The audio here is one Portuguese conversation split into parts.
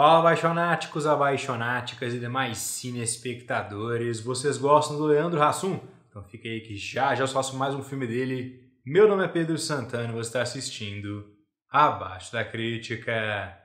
Fala, abaixonáticos, abaixonáticas e demais cine-espectadores. Vocês gostam do Leandro Hassum? Então fica aí que já eu faço mais um filme dele. Meu nome é Pedro Santana e você está assistindo Abaixo da Crítica.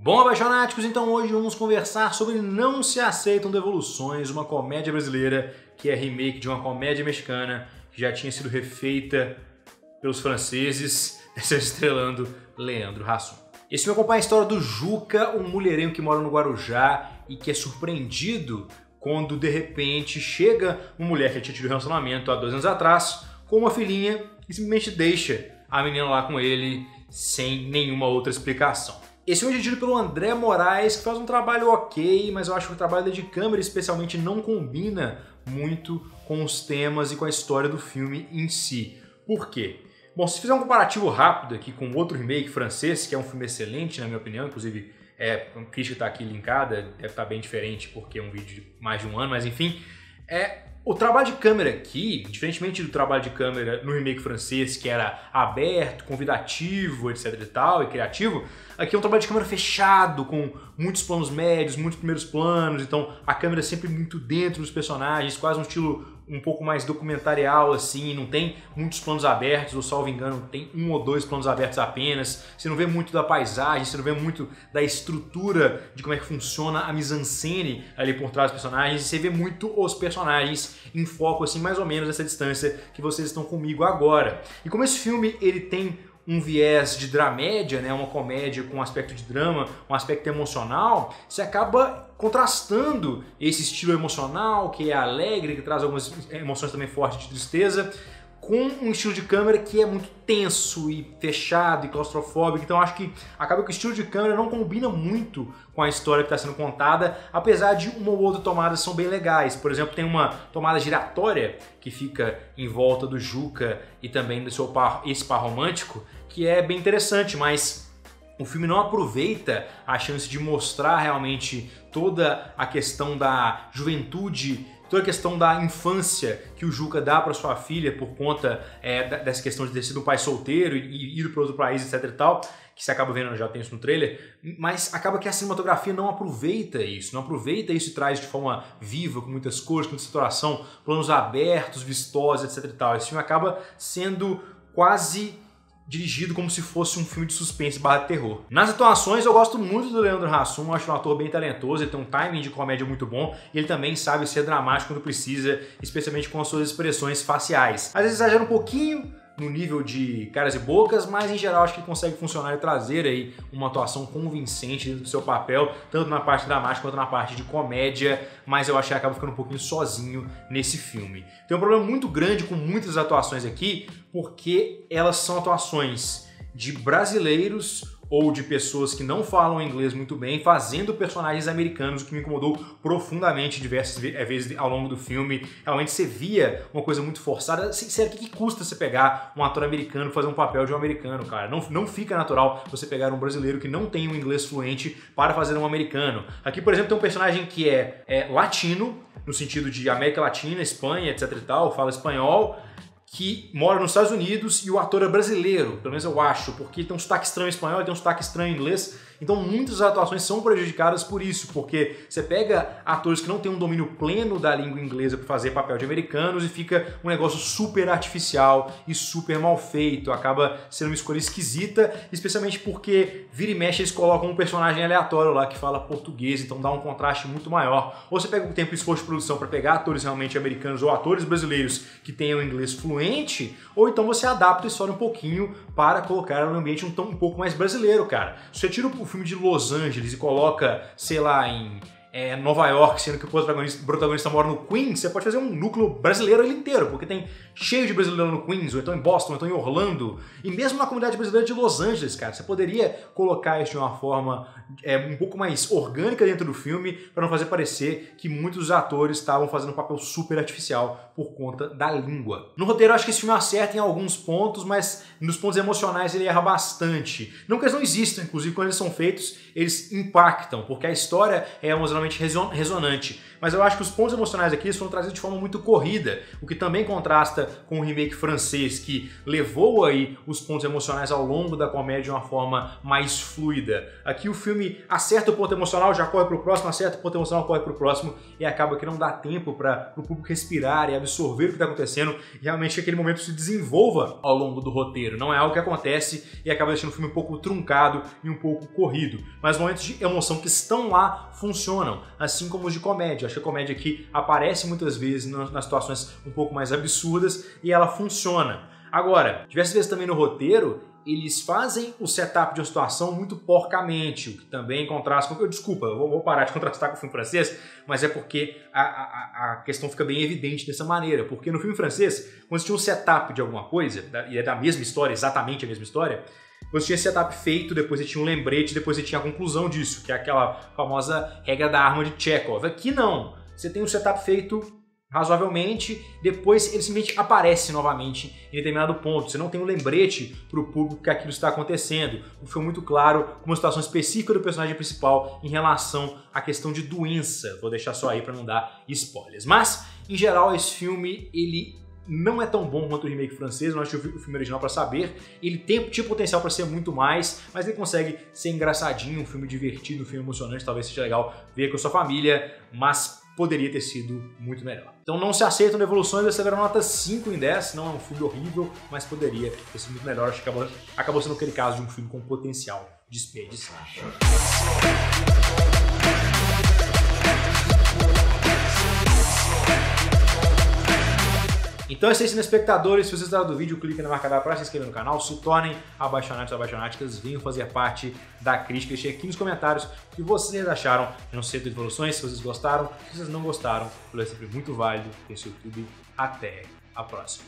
Bom, abaixonáticos, então hoje vamos conversar sobre Não Se Aceitam Devoluções, uma comédia brasileira que é remake de uma comédia mexicana que já tinha sido refeita pelos franceses, estrelando Leandro Hassum. Esse filme acompanha a história do Juca, um mulherengo que mora no Guarujá e que é surpreendido quando de repente chega uma mulher que tinha tido um relacionamento há 2 anos atrás com uma filhinha e simplesmente deixa a menina lá com ele sem nenhuma outra explicação. Esse filme é dirigido pelo André Moraes, que faz um trabalho ok, mas eu acho que o trabalho de câmera especialmente não combina muito com os temas e com a história do filme em si. Por quê? Bom, se fizer um comparativo rápido aqui com outro remake francês, que é um filme excelente na minha opinião, inclusive a crítica está aqui linkada, deve estar bem diferente porque é um vídeo de mais de 1 ano, mas enfim, o trabalho de câmera aqui, diferentemente do trabalho de câmera no remake francês, que era aberto, convidativo, etc e tal, e criativo, aqui é um trabalho de câmera fechado, com muitos planos médios, muitos primeiros planos, então a câmera é sempre muito dentro dos personagens, quase um estilo um pouco mais documentarial assim, não tem muitos planos abertos, ou salvo engano, tem 1 ou 2 planos abertos apenas, você não vê muito da paisagem, você não vê muito da estrutura de como é que funciona a mise-en-scène ali por trás dos personagens, você vê muito os personagens em foco assim, mais ou menos essa distância que vocês estão comigo agora. E como esse filme ele tem um viés de dramédia, né, uma comédia com um aspecto de drama, um aspecto emocional, você acaba contrastando esse estilo emocional, que é alegre, que traz algumas emoções também fortes de tristeza, com um estilo de câmera que é muito tenso e fechado e claustrofóbico. Então acho que acaba que o estilo de câmera não combina muito com a história que está sendo contada, apesar de uma ou outra tomada são bem legais. Por exemplo, tem uma tomada giratória que fica em volta do Juca e também do seu ex-par romântico, que é bem interessante, mas o filme não aproveita a chance de mostrar realmente toda a questão da juventude, toda a questão da infância que o Juca dá para sua filha por conta dessa questão de ter sido um pai solteiro e ido para outro país, etc e tal, que você acaba vendo, já tem isso no trailer, mas acaba que a cinematografia não aproveita isso e traz de forma viva, com muitas cores, com muita saturação, planos abertos, vistosos, etc e tal. Esse filme acaba sendo quase dirigido como se fosse um filme de suspense / terror. Nas atuações eu gosto muito do Leandro Hassum, eu acho um ator bem talentoso, ele tem um timing de comédia muito bom e ele também sabe ser dramático quando precisa, especialmente com as suas expressões faciais. Às vezes exagera um pouquinho no nível de caras e bocas, mas em geral acho que ele consegue funcionar e trazer aí uma atuação convincente do seu papel, tanto na parte dramática quanto na parte de comédia, mas eu acho que acaba ficando um pouquinho sozinho nesse filme. Tem um problema muito grande com muitas atuações aqui, porque elas são atuações de brasileiros ou de pessoas que não falam inglês muito bem, fazendo personagens americanos, o que me incomodou profundamente diversas vezes ao longo do filme. Realmente você via uma coisa muito forçada. Sério, o que custa você pegar um ator americano e fazer um papel de um americano, cara? Não fica natural você pegar um brasileiro que não tem um inglês fluente para fazer um americano. Aqui, por exemplo, tem um personagem que é latino, no sentido de América Latina, Espanha, etc e tal, fala espanhol, que mora nos Estados Unidos e o ator é brasileiro, pelo menos eu acho, porque ele tem um sotaque estranho em espanhol, ele tem um sotaque estranho em inglês, então muitas atuações são prejudicadas por isso, porque você pega atores que não têm um domínio pleno da língua inglesa para fazer papel de americanos e fica um negócio super artificial e super mal feito, acaba sendo uma escolha esquisita, especialmente porque vira e mexe eles colocam um personagem aleatório lá que fala português, então dá um contraste muito maior. Ou você pega o tempo e esforço de produção para pegar atores realmente americanos ou atores brasileiros que tenham inglês fluente, ou então você adapta a história um pouquinho para colocar no ambiente um pouco mais brasileiro, cara. Se você tira o filme de Los Angeles e coloca, sei lá, em Nova York, sendo que o protagonista mora no Queens, você pode fazer um núcleo brasileiro ele inteiro, porque tem cheio de brasileiro no Queens, ou então em Boston, ou então em Orlando, e mesmo na comunidade brasileira de Los Angeles, cara, você poderia colocar isso de uma forma um pouco mais orgânica dentro do filme, para não fazer parecer que muitos dos atores estavam fazendo um papel super artificial por conta da língua. No roteiro, eu acho que esse filme acerta em alguns pontos, mas nos pontos emocionais ele erra bastante. Não que eles não existam, inclusive quando eles são feitos, eles impactam, porque a história é uma das emocionalmente ressonante. Mas eu acho que os pontos emocionais aqui foram trazidos de forma muito corrida, o que também contrasta com o remake francês, que levou aí os pontos emocionais ao longo da comédia de uma forma mais fluida. Aqui o filme acerta o ponto emocional, já corre pro próximo, acerta o ponto emocional, corre pro próximo, e acaba que não dá tempo para o público respirar e absorver o que está acontecendo, e realmente que aquele momento se desenvolva ao longo do roteiro. Não é algo que acontece e acaba deixando o filme um pouco truncado e um pouco corrido. Mas os momentos de emoção que estão lá funcionam, assim como os de comédia. Acho que a comédia aqui aparece muitas vezes nas situações um pouco mais absurdas e ela funciona. Agora, diversas vezes também no roteiro, eles fazem o setup de uma situação muito porcamente, o que também contrasta com... Desculpa, eu vou parar de contrastar com o filme francês, mas é porque a questão fica bem evidente dessa maneira. Porque no filme francês, quando você tinha um setup de alguma coisa, e é da mesma história, exatamente a mesma história, você tinha esse setup feito, depois você tinha um lembrete, depois você tinha a conclusão disso, que é aquela famosa regra da arma de Chekhov. Aqui não. Você tem um setup feito razoavelmente, depois ele simplesmente aparece novamente em determinado ponto. Você não tem um lembrete para o público que aquilo está acontecendo. Foi muito claro com uma situação específica do personagem principal em relação à questão de doença. Vou deixar só aí para não dar spoilers. Mas, em geral, esse filme, ele não é tão bom quanto o remake francês. Eu não acho o filme original para saber. Ele tinha potencial para ser muito mais, mas ele consegue ser engraçadinho, um filme divertido, um filme emocionante. Talvez seja legal ver com a sua família, mas poderia ter sido muito melhor. Então não se aceitam devoluções, essa era nota 5 em 10, não é um filme horrível, mas poderia ter sido muito melhor. Acho que acabou sendo aquele caso de um filme com potencial desperdiçado. Então é isso, espectadores. Se vocês gostaram do vídeo, clique na marca para se inscrever no canal, se tornem apaixonados e apaixonáticas, venham fazer parte da crítica. Deixem aqui nos comentários o que vocês acharam de Não Se Aceitam Devoluções, se vocês gostaram, se vocês não gostaram, é sempre muito válido ter esse YouTube. Até a próxima.